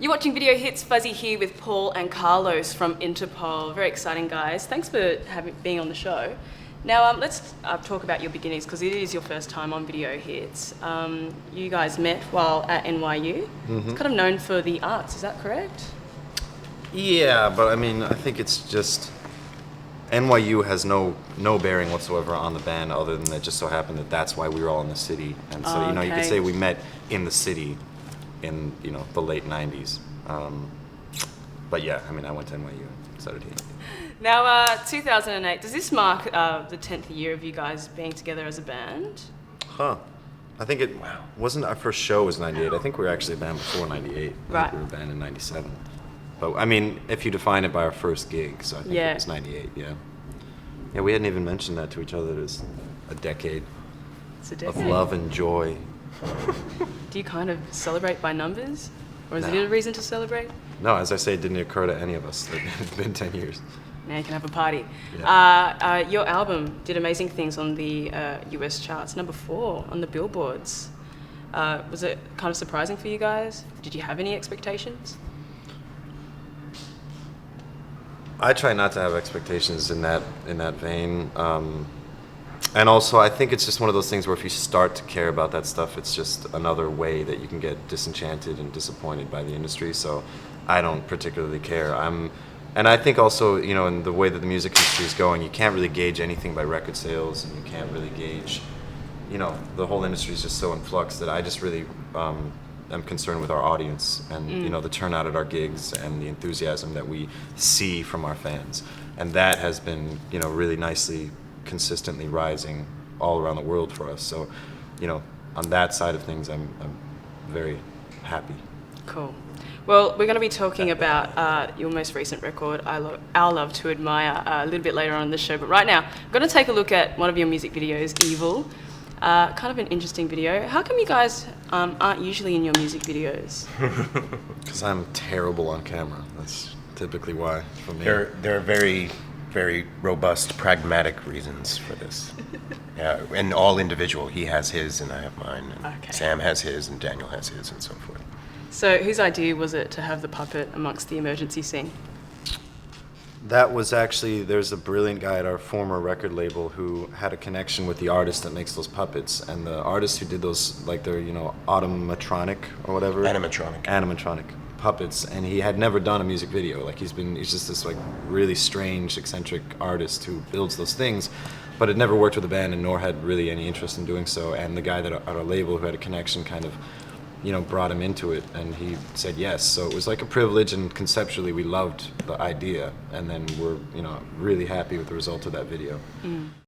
You're watching Video Hits. Fuzzy here with Paul and Carlos from Interpol. Very exciting, guys. Thanks for being on the show. Now, let's talk about your beginnings, because it is your first time on Video Hits. You guys met while at NYU. It's kind of known for the arts, is that correct? Yeah, but I mean, I think it's just NYU has no bearing whatsoever on the band, other than that just so happened that that's why we were all in the city. And so, you could say we met in the city in, the late 90s. But yeah, I mean, I went to NYU, so did he. Now, 2008, does this mark the 10th year of you guys being together as a band? Huh. I think it wasn't our first show was 98. I think we were actually a band before 98. Right. We were a band in 97. But I mean, if you define it by our first gig, so I think it was 98, yeah. Yeah, we hadn't even mentioned that to each other. It was a decade, of love and joy. Do you kind of celebrate by numbers? Or is it a reason to celebrate? No, as I say, it didn't occur to any of us that it's been 10 years. Now you can have a party. Yeah. Your album did amazing things on the US charts, number 4 on the billboards. Was it kind of surprising for you guys? Did you have any expectations? I try not to have expectations in that vein. And also, I think it's just one of those things where if you start to care about that stuff, it's just another way that you can get disenchanted and disappointed by the industry. So I don't particularly care. And I think also, in the way that the music industry is going, you can't really gauge anything by record sales, and you can't really gauge, the whole industry is just so in flux that I just really am concerned with our audience and, the turnout at our gigs and the enthusiasm that we see from our fans. And that has been, really nicely, consistently rising all around the world for us. So, on that side of things, I'm very happy. Cool. Well, we're going to be talking about your most recent record, Our Love to Admire, a little bit later on in the show. But right now, I'm going to take a look at one of your music videos, Evil. Kind of an interesting video. How come you guys aren't usually in your music videos? Because I'm terrible on camera. That's typically why, for me. There are very, very robust, pragmatic reasons for this. Yeah, and all individual. He has his, and I have mine. And Okay. Sam has his, and Daniel has his, and so forth. So whose idea was it to have the puppet amongst the emergency scene? That was actually, there's a brilliant guy at our former record label who had a connection with the artist that makes those puppets, and the artist who did those, like they're, automatronic or whatever. Animatronic puppets, and he had never done a music video. Like he's just this like really strange, eccentric artist who builds those things, but had never worked with a band and nor had really any interest in doing so. And the guy that at our label who had a connection kind of, brought him into it, and he said yes. So it was like a privilege, and conceptually we loved the idea, and then we're, really happy with the result of that video.